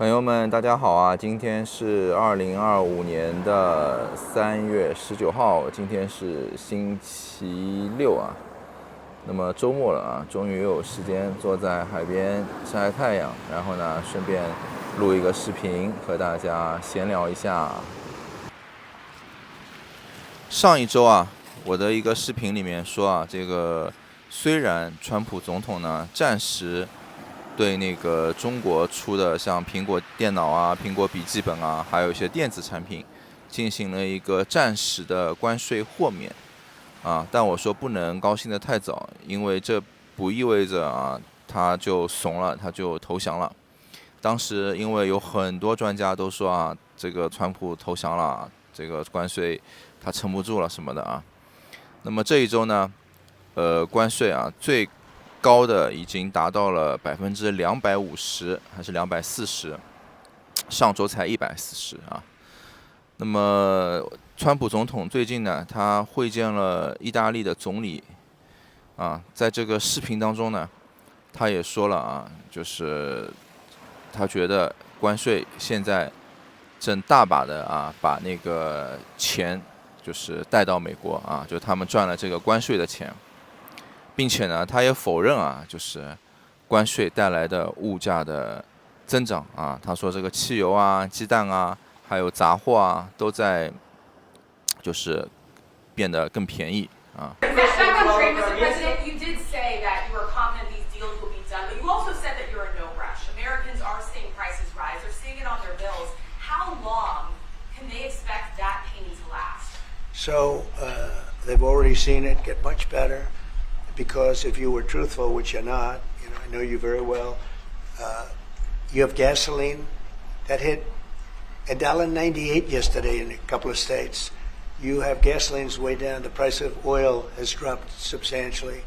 朋友们，大家好啊！今天是2025年的3月19号，今天是星期六啊。那么周末了啊，终于又有时间坐在海边晒晒太阳，然后呢，顺便录一个视频和大家闲聊一下。上一周啊，我的一个视频里面说啊，这个虽然川普总统呢暂时对那个中国出的像苹果电脑啊、苹果笔记本啊，还有一些电子产品，进行了一个暂时的关税豁免啊。但我说不能高兴得太早，因为这不意味着啊他就怂了，他就投降了。当时因为有很多专家都说啊，这个川普投降了，这个关税他撑不住了什么的啊。那么这一周呢，关税啊最高的已经达到了250%还是240%，上周才140啊。那么川普总统最近呢，他会见了意大利的总理啊，在这个视频当中呢，他也说了啊，就是他觉得关税现在正大把的啊，把那个钱就是带到美国啊，就他们赚了这个关税的钱。并且呢，他也否认啊，就是关税带来的物价的增长啊。他说这个汽油啊、鸡蛋啊，还有杂货啊，都在就是变得更便宜啊。Back on trade, Mr. President, you did say that you are confident these deals will be done, but you also said that you're in no rush. Americans are seeing prices rise; they're seeing it on their bills. How long can they expect that pain to last? So they've already seen it get much better. Because if you were truthful, which you're not, I know you very well, you have gasoline that hit $1.98 yesterday in a couple of states. You have gasoline's way down. The price of oil has dropped substantially.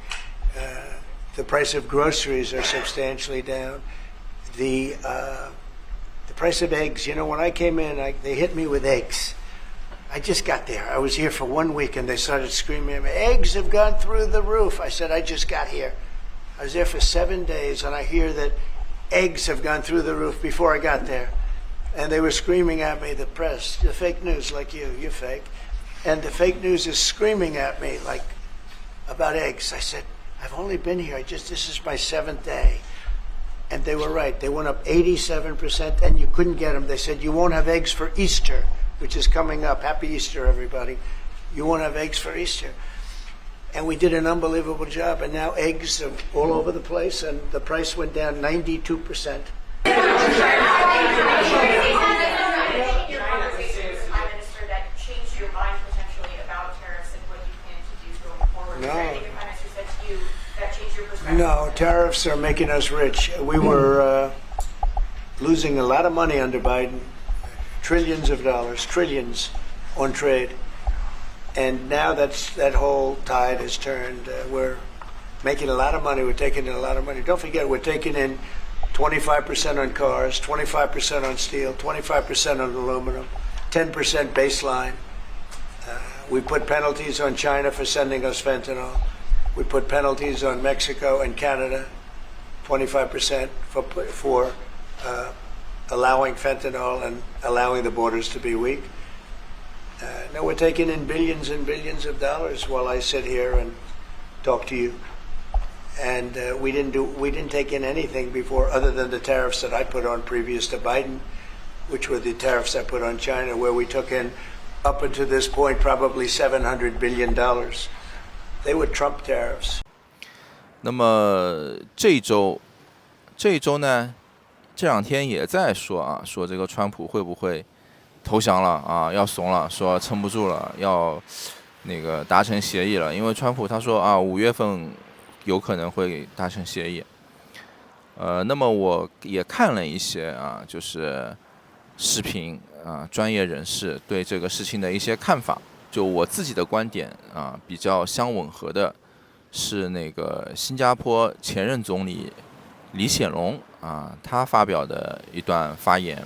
The price of groceries are substantially down. The price of eggs. When I came in, they hit me with eggs. I just got there. I was here for 1 week and they started screaming at me, eggs have gone through the roof. I said, I just got here. I was there for 7 days and I hear that eggs have gone through the roof before I got there. And they were screaming at me, the press, the fake news like you're fake. And the fake news is screaming at me like about eggs. I said, I've only been here. This is my 7th day. And they were right. They went up 87% and you couldn't get them. They said, you won't have eggs for Easter, which is coming up. Happy Easter, everybody. You won't have eggs for Easter. And we did an unbelievable job, and now eggs are all over the place, and the price went down 92%. No, tariffs are making us rich. We were losing a lot of money under Biden. Trillions of dollars, trillions on trade. And now that whole tide has turned. We're making a lot of money. We're taking in a lot of money. Don't forget, we're taking in 25% on cars, 25% on steel, 25% on aluminum, 10% baseline. We put penalties on China for sending us fentanyl. We put penalties on Mexico and Canada, 25% for allowing fentanyl and allowing the borders to be weak. Now we're taking in billions and billions of dollars while I sit here and talk to you. And we didn't take in anything before other than the tariffs that I put on previous to Biden, which were the tariffs I put on China, where we took in up until this point probably $700 billion. They were Trump tariffs. 那么这一周呢？这2天也在说啊，说这个川普会不会投降了啊，要怂了，说撑不住了，要那个达成协议了。因为川普他说啊，5月份有可能会达成协议。那么我也看了一些啊，就是视频啊，专业人士对这个事情的一些看法。就我自己的观点啊，比较相吻合的是那个新加坡前任总理李显龙啊，他发表的一段发言。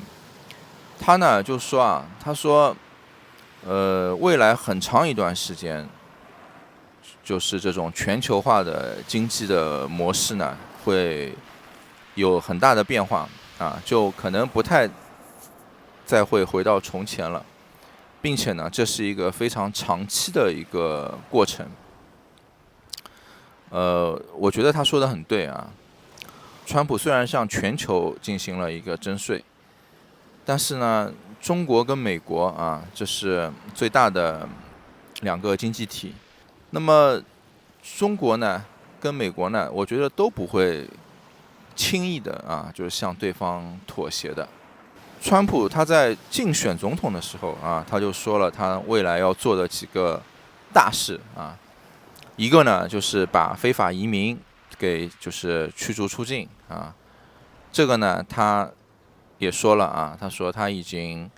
他呢就说啊，他说，未来很长一段时间，就是这种全球化的经济的模式呢，会有很大的变化。就可能不太再会回到从前了，并且呢，这是一个非常长期的一个过程。我觉得他说的很对啊。川普虽然向全球进行了一个征税，但是呢，中国跟美国啊，这是最大的两个经济体。那么中国呢，跟美国呢，我觉得都不会轻易的就是向对方妥协的。川普他在竞选总统的时候他就说了他未来要做的几个大事一个呢就是把非法移民给就是驱逐出境这个呢他也说了他说他已经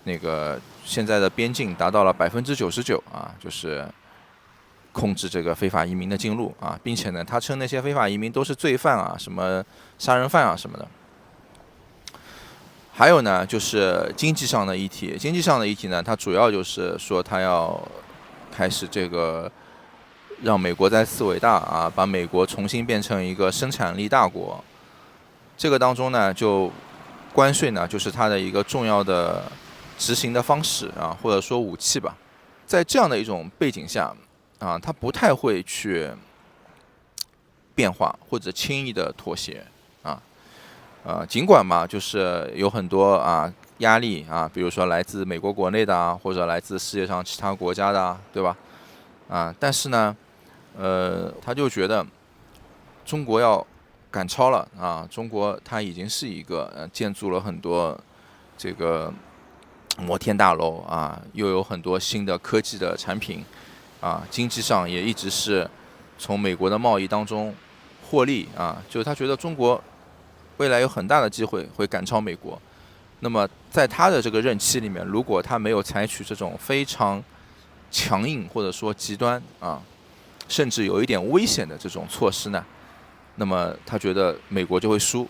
那个现在的边境达到了99%就是控制这个非法移民的进入并且呢他称那些非法移民都是罪犯什么杀人犯什么的。还有呢，就是经济上的议题。经济上的议题呢，它主要就是说，它要开始这个让美国再次伟大把美国重新变成一个生产力大国。这个当中呢，就关税呢，就是它的一个重要的执行的方式或者说武器吧。在这样的一种背景下它不太会去变化或者轻易的妥协尽管嘛，就是有很多压力比如说来自美国国内的或者来自世界上其他国家的对吧？但是呢，他就觉得中国要赶超了中国它已经是一个建筑了很多这个摩天大楼又有很多新的科技的产品经济上也一直是从美国的贸易当中获利就是他觉得中国未来有很大的机会会赶超美国。那么在他的这个任期里面，如果他没有采取这种非常强硬或者说极端甚至有一点危险的这种措施呢，那么他觉得美国就会输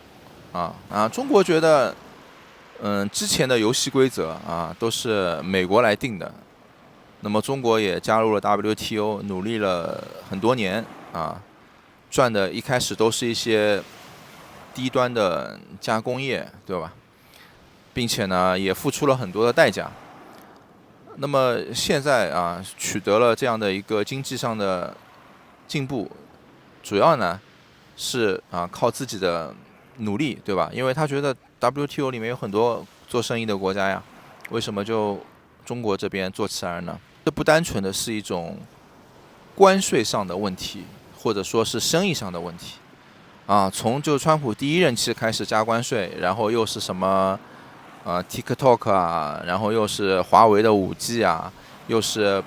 中国觉得之前的游戏规则都是美国来定的，那么中国也加入了 WTO， 努力了很多年赚的一开始都是一些低端的加工业，对吧？并且呢，也付出了很多的代价。那么现在取得了这样的一个经济上的进步，主要呢是靠自己的努力，对吧？因为他觉得 WTO 里面有很多做生意的国家呀，为什么就中国这边做起来了呢？这不单纯的是一种关税上的问题，或者说是生意上的问题从就川普第一任期开始加关税，然后又是什么TikTok然后又是华为的5G又是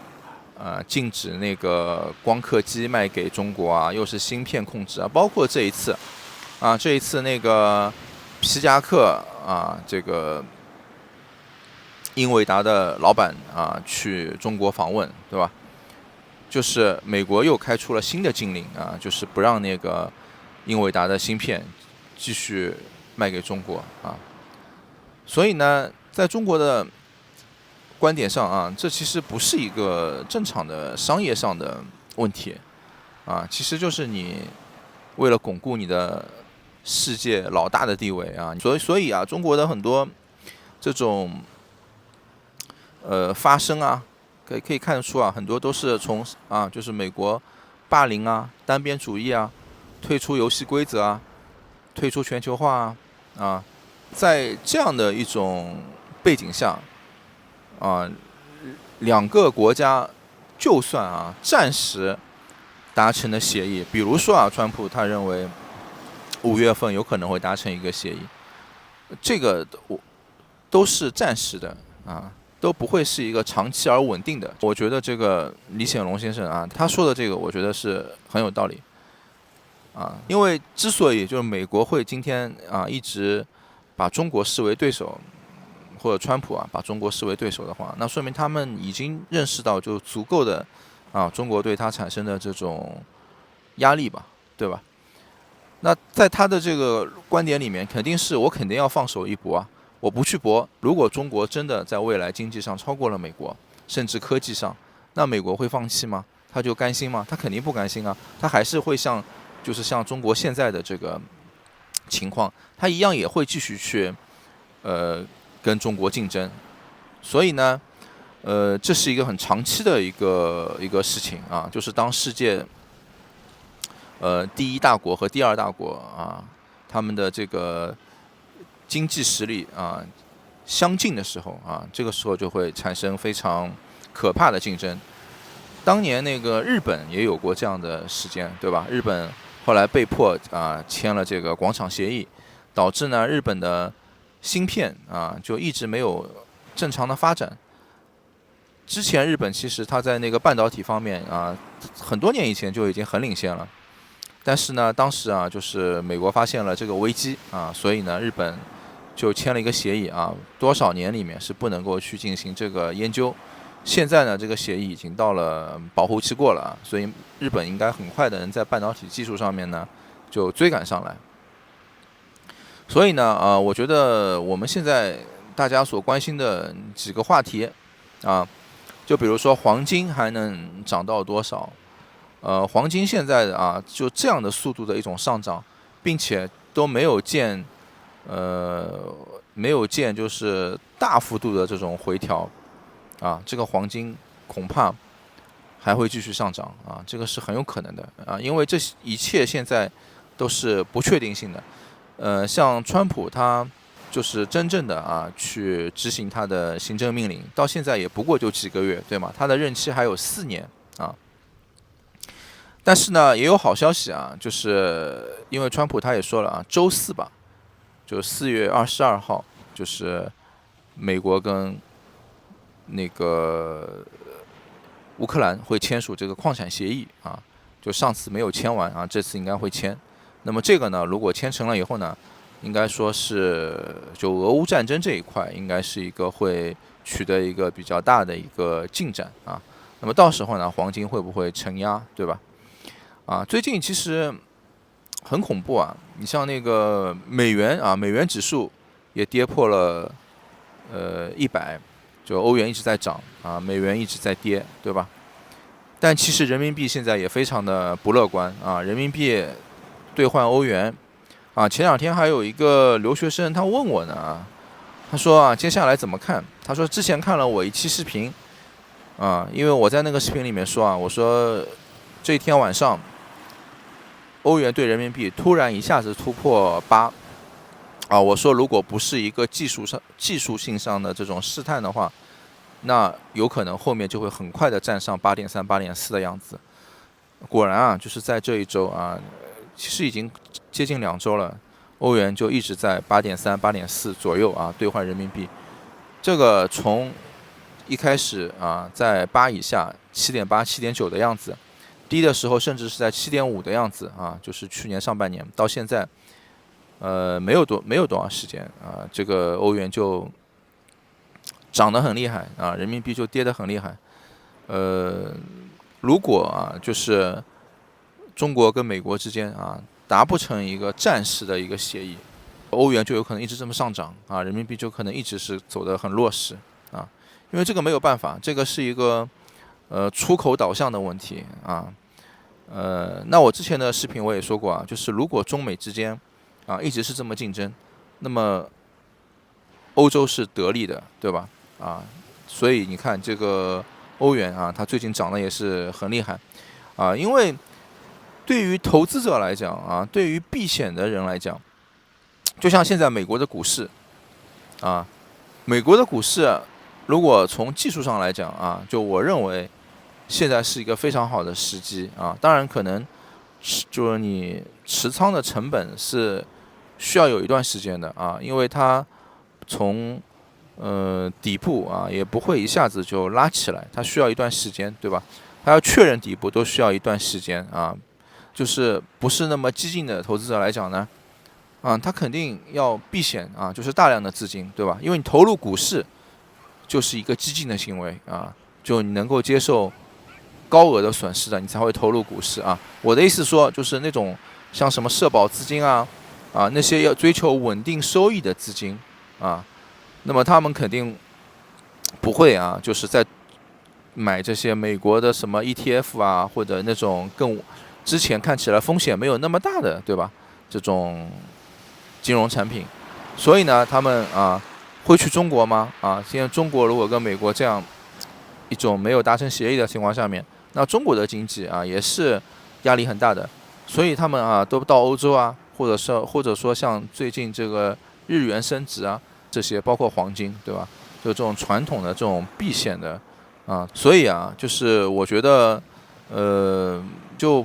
禁止那个光刻机卖给中国又是芯片控制包括这一次那个皮夹克这个英伟达的老板去中国访问，对吧？就是美国又开出了新的禁令就是不让那个英伟达的芯片继续卖给中国所以呢，在中国的观点上这其实不是一个正常的商业上的问题其实就是你为了巩固你的世界老大的地位所以中国的很多这种发声可以看得出很多都是从就是美国霸凌单边主义退出游戏规则退出全球化在这样的一种背景下两个国家就算暂时达成的协议，比如说川普他认为5月份有可能会达成一个协议，这个都是暂时的都不会是一个长期而稳定的。我觉得这个李显龙先生他说的这个我觉得是很有道理因为之所以就是美国会今天一直把中国视为对手，或者川普把中国视为对手的话，那说明他们已经认识到就足够的中国对他产生的这种压力吧，对吧？那在他的这个观点里面，肯定是我肯定要放手一搏我不去搏，如果中国真的在未来经济上超过了美国，甚至科技上，那美国会放弃吗？他就甘心吗？他肯定不甘心他还是会像中国现在的这个情况，它一样也会继续去跟中国竞争。所以呢，这是一个很长期的一个事情啊，就是当世界第一大国和第二大国啊，他们的这个经济实力啊相近的时候啊，这个时候就会产生非常可怕的竞争。当年那个日本也有过这样的时间，对吧？日本后来被迫签了这个广场协议，导致呢日本的芯片就一直没有正常的发展。之前日本其实它在那个半导体方面很多年以前就已经很领先了，但是呢当时就是美国发现了这个危机所以呢日本就签了一个协议多少年里面是不能够去进行这个研究。现在呢这个协议已经到了保护期过了所以日本应该很快的能在半导体技术上面呢就追赶上来。所以呢我觉得我们现在大家所关心的几个话题就比如说黄金还能涨到多少？黄金现在就这样的速度的一种上涨，并且都没有见就是大幅度的这种回调这个黄金恐怕还会继续上涨这个是很有可能的因为这一切现在都是不确定性的。像川普他就是真正的去执行他的行政命令，到现在也不过就几个月，对吗？他的任期还有4年但是呢，也有好消息就是因为川普他也说了周四吧，就4月22号，就是美国跟那个乌克兰会签署这个矿产协议就上次没有签完这次应该会签。那么这个呢，如果签成了以后呢，应该说是就俄乌战争这一块应该是一个会取得一个比较大的一个进展那么到时候呢，黄金会不会承压，对吧？最近其实很恐怖你像那个美元美元指数也跌破了100，就欧元一直在涨美元一直在跌，对吧？但其实人民币现在也非常的不乐观人民币兑换欧元前2天还有一个留学生他问我呢他说接下来怎么看？他说之前看了我一期视频因为我在那个视频里面说我说这一天晚上欧元对人民币突然一下子突破8我说如果不是一个技术性上的这种试探的话，那有可能后面就会很快的站上8.3、8.4的样子。果然就是在这一周其实已经接近2周了，欧元就一直在8.3、8.4左右兑换人民币。这个从一开始在8以下7.8、7.9的样子，低的时候甚至是在7.5的样子就是去年上半年到现在，没有多长时间这个欧元就涨得很厉害人民币就跌得很厉害。如果就是中国跟美国之间达不成一个暂时的一个协议，欧元就有可能一直这么上涨人民币就可能一直是走得很弱势因为这个没有办法，这个是一个出口导向的问题那我之前的视频我也说过就是如果中美之间一直是这么竞争，那么欧洲是得利的，对吧所以你看这个欧元它最近涨得也是很厉害因为对于投资者来讲对于避险的人来讲，就像现在美国的股市美国的股市如果从技术上来讲就我认为现在是一个非常好的时机当然可能就是你持仓的成本是需要有一段时间的因为它从底部也不会一下子就拉起来，它需要一段时间，对吧？它要确认底部都需要一段时间就是不是那么激进的投资者来讲呢他肯定要避险就是大量的资金，对吧？因为你投入股市就是一个激进的行为就你能够接受高额的损失的，你才会投入股市我的意思说，就是那种像什么社保资金那些要追求稳定收益的资金那么他们肯定不会就是在买这些美国的什么 ETF 或者那种更之前看起来风险没有那么大的，对吧？这种金融产品，所以呢，他们会去中国吗？现在中国如果跟美国这样一种没有达成协议的情况下面，那中国的经济也是压力很大的，所以他们都到欧洲或者说像最近这个日元升值这些包括黄金，对吧？就这种传统的这种避险的所以就是我觉得就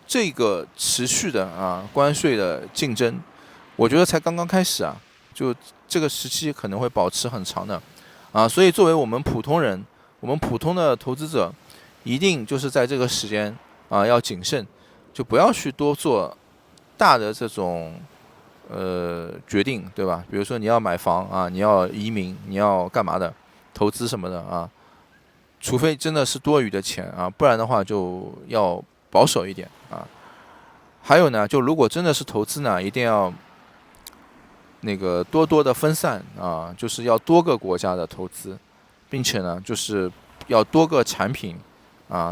这个持续的关税的竞争，我觉得才刚刚开始就这个时期可能会保持很长的所以作为我们普通人，我们普通的投资者，一定就是在这个时间要谨慎，就不要去多做大的这种决定，对吧？比如说你要买房你要移民，你要干嘛的，投资什么的除非真的是多余的钱不然的话就要保守一点还有呢，就如果真的是投资呢，一定要那个多多的分散就是要多个国家的投资，并且呢，就是要多个产品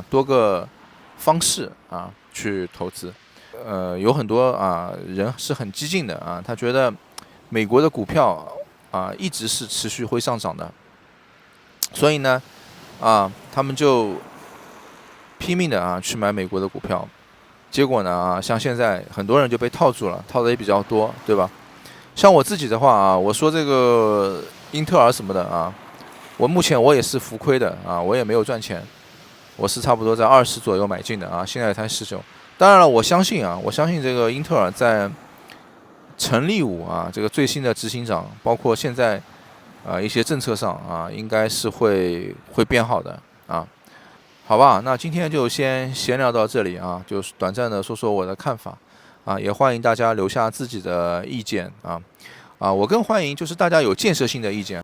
多个方式去投资。有很多人是很激进的他觉得美国的股票一直是持续会上涨的，所以呢他们就拼命的去买美国的股票，结果呢像现在很多人就被套住了，套的也比较多，对吧？像我自己的话我说这个英特尔什么的我目前我也是浮亏的我也没有赚钱，我是差不多在20左右买进的现在才19。当然了，我相信这个英特尔在陈立武这个最新的执行长，包括现在一些政策上应该是会变好的好吧，那今天就先闲聊到这里就是短暂的说说我的看法也欢迎大家留下自己的意见我更欢迎就是大家有建设性的意见。